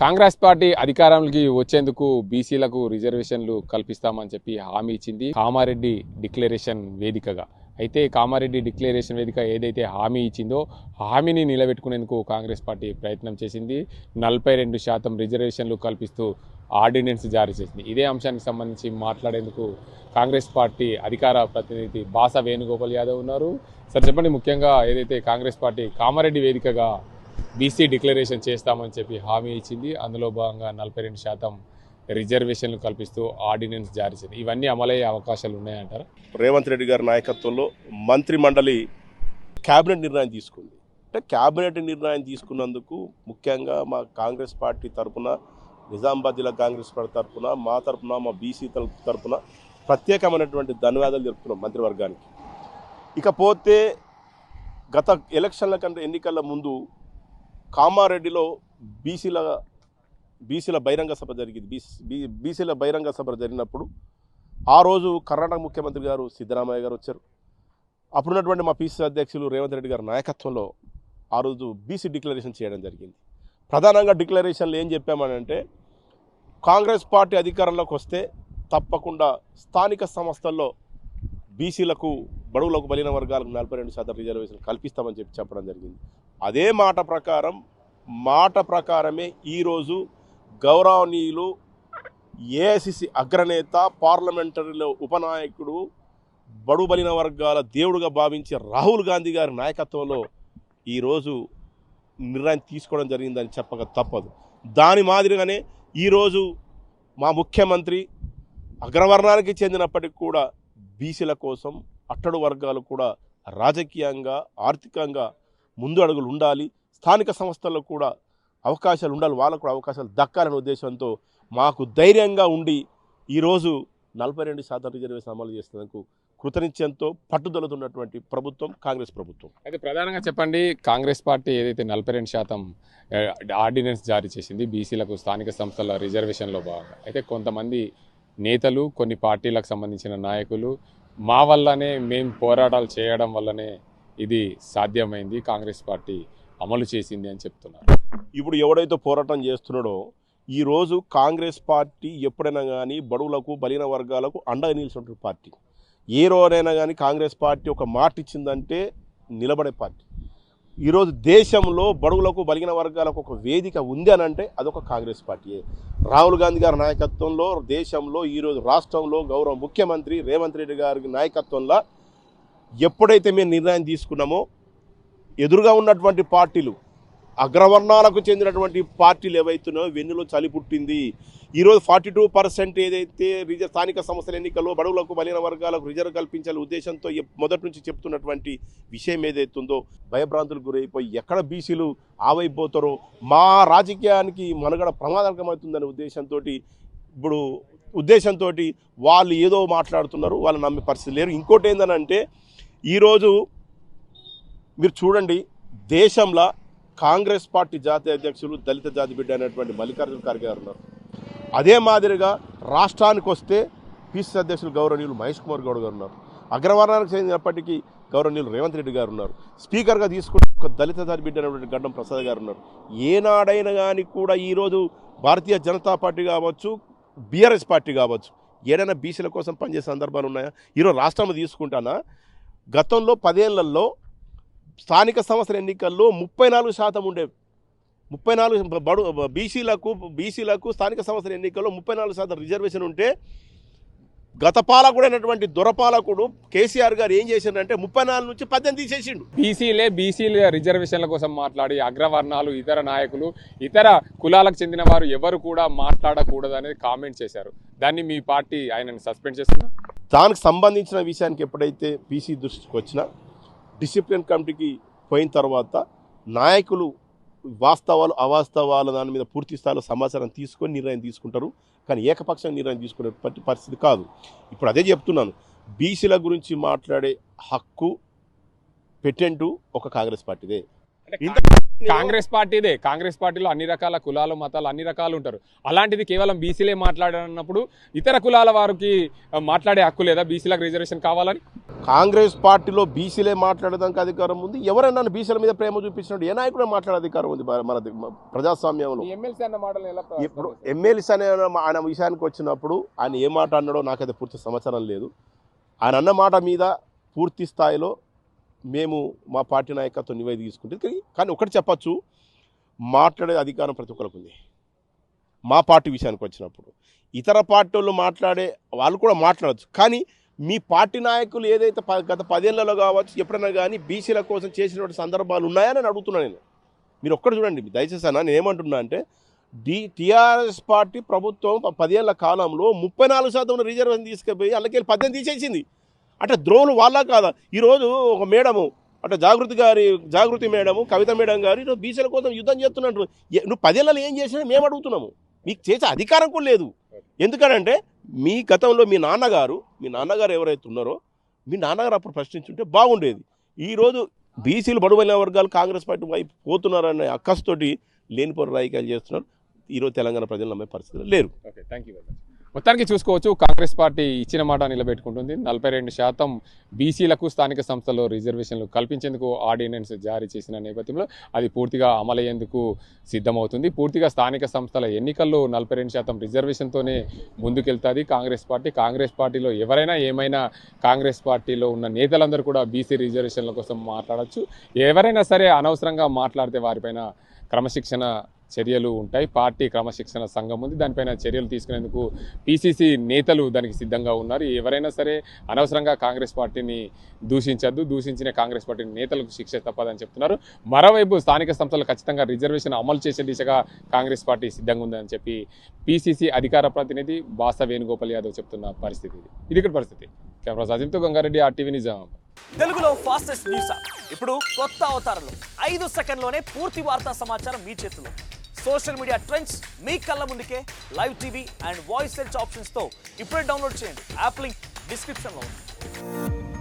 Congress party అధికారంలోకి వచ్చేందుకు బీసీలకు రిజర్వేషన్లు కల్పిస్తామని చెప్పి హామీ ఇచ్చింది కామారెడ్డి డిక్లరేషన్ వేదికగా. అయితే కామారెడ్డి డిక్లరేషన్ వేదిక ఏదైతే హామీ ఇచ్చిందో హామీని నిలబెట్టుకునేందుకు కాంగ్రెస్ పార్టీ ప్రయత్నం చేసింది. 42% రిజర్వేషన్లు కల్పిస్తూ ఆర్డినెన్స్ జారీ చేసింది. ఇదే అంశానికి సంబంధించి మాట్లాడేందుకు కాంగ్రెస్ పార్టీ అధికార ప్రతినిధి బాసా వేణుగోపాల్ యాదవ్ ఉన్నారు. సార్ చెప్పండి, ముఖ్యంగా ఏదైతే కాంగ్రెస్ పార్టీ కామారెడ్డి వేదికగా బీసీ డిక్లరేషన్ చేస్తామని చెప్పి హామీ ఇచ్చింది, అందులో భాగంగా 42% రిజర్వేషన్లు కల్పిస్తూ ఆర్డినెన్స్ జారీ చేసింది. ఇవన్నీ అమలయ్యే అవకాశాలు ఉన్నాయంటారా? రేవంత్ రెడ్డి గారి నాయకత్వంలో మంత్రి మండలి క్యాబినెట్ నిర్ణయం తీసుకుంది. అంటే క్యాబినెట్ నిర్ణయం తీసుకున్నందుకు ముఖ్యంగా మా కాంగ్రెస్ పార్టీ తరఫున, నిజామాబాద్ జిల్లా కాంగ్రెస్ పార్టీ తరఫున, మా తరఫున, మా బీసీ తరఫున ప్రత్యేకమైనటువంటి ధన్యవాదాలు తెలుపుతున్నాం మంత్రివర్గానికి. ఇకపోతే గత ఎలక్షన్ల కంటే ఎన్నికల ముందు కామారెడ్డిలో బీసీల బహిరంగ సభ జరిగింది. బీసీల బహిరంగ సభ జరిగినప్పుడు ఆ రోజు కర్ణాటక ముఖ్యమంత్రి గారు సిద్ధరామయ్య గారు వచ్చారు. అప్పుడున్నటువంటి మా పీసీ అధ్యక్షులు రేవంత్ రెడ్డి గారి నాయకత్వంలో ఆ రోజు బీసీ డిక్లరేషన్ చేయడం జరిగింది. ప్రధానంగా డిక్లరేషన్లు ఏం చెప్పామనంటే, కాంగ్రెస్ పార్టీ అధికారంలోకి వస్తే తప్పకుండా స్థానిక సంస్థల్లో బీసీలకు, బడుగులకు, బలిన వర్గాలకు 42% రిజర్వేషన్ కల్పిస్తామని చెప్పడం జరిగింది. అదే మాట ప్రకారమే ఈరోజు గౌరవనీయులు ఏఐసిసి అగ్రనేత, పార్లమెంటరీలో ఉపనాయకుడు, బడుగు బలిన వర్గాల దేవుడుగా భావించే రాహుల్ గాంధీ గారి నాయకత్వంలో ఈరోజు నిర్ణయం తీసుకోవడం జరిగిందని చెప్పక తప్పదు. దాని మాదిరిగానే ఈరోజు మా ముఖ్యమంత్రి అగ్రవర్ణానికి చెందినప్పటికీ కూడా బీసీల కోసం, అట్టడు వర్గాలు కూడా రాజకీయంగా, ఆర్థికంగా ముందు అడుగులు ఉండాలి, స్థానిక సంస్థల్లో కూడా అవకాశాలు ఉండాలి, వాళ్ళకు కూడా అవకాశాలు దక్కాలనే ఉద్దేశంతో మాకు ధైర్యంగా ఉండి ఈరోజు 42% రిజర్వేషన్ అమలు చేసేందుకు కృతనిశ్చయంతో పట్టుదలతున్నటువంటి ప్రభుత్వం కాంగ్రెస్ ప్రభుత్వం. అయితే ప్రధానంగా చెప్పండి, కాంగ్రెస్ పార్టీ ఏదైతే 42% ఆర్డినెన్స్ జారీ చేసింది బీసీలకు స్థానిక సంస్థల రిజర్వేషన్లో భాగంగా, అయితే కొంతమంది నేతలు, కొన్ని పార్టీలకు సంబంధించిన నాయకులు మా వల్లనే, మేము పోరాటాలు చేయడం వల్లనే ఇది సాధ్యమైంది, కాంగ్రెస్ పార్టీ అమలు చేసింది అని చెప్తున్నారు. ఇప్పుడు ఎవడైతే పోరాటం చేస్తున్నాడో, ఈరోజు కాంగ్రెస్ పార్టీ ఎప్పుడైనా కానీ బడుగులకు, బలిన వర్గాలకు అండగా నిలిచినటువంటి పార్టీ. ఏ రోజైనా కానీ కాంగ్రెస్ పార్టీ ఒక మాట ఇచ్చిందంటే నిలబడే పార్టీ. ఈరోజు దేశంలో బడుగులకు, బలిగిన వర్గాలకు ఒక వేదిక ఉంది అని అంటే అదొక కాంగ్రెస్ పార్టీయే. రాహుల్ గాంధీ గారి నాయకత్వంలో దేశంలో, ఈరోజు రాష్ట్రంలో గౌరవ ముఖ్యమంత్రి రేవంత్ రెడ్డి గారి నాయకత్వంలో ఎప్పుడైతే మేము నిర్ణయం తీసుకున్నామో, ఎదురుగా ఉన్నటువంటి పార్టీలు, అగ్రవర్ణాలకు చెందినటువంటి పార్టీలు ఏవైతున్నాయో వెన్నులో చలి పుట్టింది. ఈరోజు 42% ఏదైతే స్థానిక సంస్థల ఎన్నికల్లో బడుగులకు, బలిన వర్గాలకు రిజర్వ్ కల్పించాలనే ఉద్దేశంతో మొదటి నుంచి చెప్తున్నటువంటి విషయం ఏదైతుందో, భయభ్రాంతులకు గురైపోయి ఎక్కడ బీసీలు ఆవైపోతారో, మా రాజకీయానికి మనుగడ ప్రమాదకరమవుతుందనే ఉద్దేశంతో వాళ్ళు ఏదో మాట్లాడుతున్నారు, వాళ్ళు నమ్మే పరిస్థితి లేరు. ఇంకోటి ఏంటంటే, ఈరోజు మీరు చూడండి, దేశంలో కాంగ్రెస్ పార్టీ జాతీయ అధ్యక్షులు దళిత జాతి బిడ్డ అనేటువంటి మల్లికార్జున ఖర్గే గారు ఉన్నారు. అదే మాదిరిగా రాష్ట్రానికి వస్తే పీసీ అధ్యక్షులు గౌరవనీయులు మహేష్ కుమార్ గౌడ్ గారు ఉన్నారు. అగ్రవర్ణానికి చెందినప్పటికీ గౌరవనీయులు రేవంత్ రెడ్డి గారు ఉన్నారు. స్పీకర్గా తీసుకుంటే ఒక దళిత జాతి బిడ్డ అనేటువంటి గడ్డం ప్రసాద్ గారు ఉన్నారు. ఏనాడైనా కానీ కూడా ఈరోజు భారతీయ జనతా పార్టీ కావచ్చు, బీఆర్ఎస్ పార్టీ కావచ్చు, ఏదైనా బీసీల కోసం పనిచేసే సందర్భాలు ఉన్నాయా? ఈరోజు రాష్ట్రంలో తీసుకుంటానా, గతంలో 10 ఏళ్లలో స్థానిక సంస్థల ఎన్నికల్లో 34% ఉండేవి. 34 బీసీలకు స్థానిక సంస్థల ఎన్నికల్లో 34% రిజర్వేషన్ ఉంటే, గత పాలకుడు అయినటువంటి దొరపాలకుడు కేసీఆర్ గారు ఏం చేసిండంటే 34 నుంచి 18 తీసేసిండు. బీసీల రిజర్వేషన్ల కోసం మాట్లాడి అగ్రవర్ణాలు, ఇతర నాయకులు, ఇతర కులాలకు చెందిన వారు ఎవరు కూడా మాట్లాడకూడదు అనేది కామెంట్ చేశారు. దాన్ని మీ పార్టీ ఆయనను సస్పెండ్ చేస్తున్నా? దానికి సంబంధించిన విషయానికి ఎప్పుడైతే పీసీ దృష్టికి వచ్చినా, డిసిప్లిన్ కమిటీకి పోయిన తర్వాత నాయకులు వాస్తవాలు, అవాస్తవాలు దాని మీద పూర్తి స్థాయిలో సమాచారం తీసుకొని నిర్ణయం తీసుకుంటారు. కానీ ఏకపక్షంగా నిర్ణయం తీసుకునే పరిస్థితి కాదు. ఇప్పుడు అదే చెప్తున్నాను, బీసీల గురించి మాట్లాడే హక్కు పెటెంటు ఒక కాంగ్రెస్ పార్టీదే. కాంగ్రెస్ పార్టీలో అన్ని రకాల కులాలు, మతాలు, అన్ని రకాలు ఉంటారు. అలాంటిది కేవలం బీసీలే మాట్లాడన్నప్పుడు ఇతర కులాల వారికి మాట్లాడే హక్కు లేదా? బీసీలకు రిజర్వేషన్ కావాలని కాంగ్రెస్ పార్టీలో బీసీలే మాట్లాడడానికి అధికారం ఉంది. ఎవరైనా బీసీల మీద ప్రేమ చూపించినట్టు ఏ నాయకుడే మాట్లాడే అధికారం ఉంది మన ప్రజాస్వామ్యంలో. ఎమ్మెల్సీ అన్న మాటలు ఎలా ఇప్పుడు ఎమ్మెల్సీ అనే ఆయన విషయానికి వచ్చినప్పుడు ఆయన ఏ మాట అన్నాడో నాకైతే పూర్తి సమాచారం లేదు. ఆయన అన్న మాట మీద పూర్తి స్థాయిలో మేము మా పార్టీ నాయకత్వం నివేదిక తీసుకుంటే, కానీ ఒకటి చెప్పచ్చు, మాట్లాడే అధికారం ప్రతి ఒక్కరికి ఉంది. మా పార్టీ విషయానికి వచ్చినప్పుడు ఇతర పార్టీలు మాట్లాడే వాళ్ళు కూడా మాట్లాడచ్చు, కానీ మీ పార్టీ నాయకులు ఏదైతే గత 10 ఏళ్లలో కావచ్చు ఎప్పుడైనా కానీ బీసీల కోసం చేసినటువంటి సందర్భాలు ఉన్నాయని నేను అడుగుతున్నాను. నేను మీరు ఒక్కటి చూడండి దయచేసి అన్న, నేను ఏమంటున్నా అంటే టీఆర్ఎస్ పార్టీ ప్రభుత్వం 10 ఏళ్ల కాలంలో 34% రిజర్వేషన్ తీసుకుపోయి అందుకెళ్ళి 18 తీసేసింది. అంటే ద్రోహులు వాళ్ళ కాదా? ఈరోజు ఒక మేడము అంటే జాగృతి మేడము, కవిత మేడం గారు ఈరోజు బీసీల కోసం యుద్ధం చేస్తున్నట్టు. నువ్వు 10 ఏళ్ళలో ఏం చేసినా మేము అడుగుతున్నాము. మీకు చేసే అధికారం కూడా లేదు. ఎందుకనంటే మీ గతంలో మీ నాన్నగారు ఎవరైతే ఉన్నారో మీ నాన్నగారు అప్పుడు ప్రశ్నించుంటే బాగుండేది. ఈరోజు బీసీలు బడువైన వర్గాలు కాంగ్రెస్ పార్టీ వైపు పోతున్నారనే అక్కస్తోటి లేనిపోరు రాజకీయాలు చేస్తున్నారు. ఈరోజు తెలంగాణ ప్రజలు నమ్మే పరిస్థితులు లేరు. Okay, thank you very much. మొత్తానికి చూసుకోవచ్చు, కాంగ్రెస్ పార్టీ ఇచ్చిన మాట నిలబెట్టుకుంటుంది. 42% బీసీలకు స్థానిక సంస్థల్లో రిజర్వేషన్లు కల్పించేందుకు ఆర్డినెన్స్ జారీ చేసిన నేపథ్యంలో అది పూర్తిగా అమలయ్యేందుకు సిద్ధమవుతుంది. పూర్తిగా స్థానిక సంస్థల ఎన్నికల్లో 42% రిజర్వేషన్తోనే ముందుకెళ్తుంది కాంగ్రెస్ పార్టీలో ఎవరైనా ఏమైనా కాంగ్రెస్ పార్టీలో ఉన్న నేతలందరూ కూడా బీసీ రిజర్వేషన్ల కోసం మాట్లాడచ్చు. ఎవరైనా సరే అనవసరంగా మాట్లాడితే వారిపైన క్రమశిక్షణ చర్యలు ఉంటాయి. పార్టీ క్రమశిక్షణ సంఘం ఉంది, దానిపైన చర్యలు తీసుకునేందుకు పీసీసీ నేతలు దానికి సిద్ధంగా ఉన్నారు. ఎవరైనా సరే అనవసరంగా కాంగ్రెస్ పార్టీని దూషించద్దు, దూషించిన కాంగ్రెస్ పార్టీ నేతలకు శిక్ష తప్పదని చెప్తున్నారు. మరోవైపు స్థానిక సంస్థలు ఖచ్చితంగా రిజర్వేషన్ అమలు చేసే దిశగా కాంగ్రెస్ పార్టీ సిద్ధంగా ఉందని చెప్పి పీసీసీ అధికార ప్రతినిధి బాస వేణుగోపాల్ యాదవ్ చెప్తున్న పరిస్థితి ఇది ఇక్కడ పరిస్థితి. కెమెరా సాజింతో గంగారెడ్డి, RTV నిజాం. తెలుగులో ఫాస్టెస్ట్ న్యూస్ ఇప్పుడు కొత్త అవతారంలో 5 సెకండ్లోనే పూర్తి వార్తా సమాచారం మీ చేతిలో. సోషల్ మీడియా ట్రెండ్స్ మీ కళ్ళ ముందుకే live TV and voice search ఆప్షన్స్తో ఇప్పుడే డౌన్లోడ్ చేయండి. యాప్ లింక్ డిస్క్రిప్షన్లో ఉంది.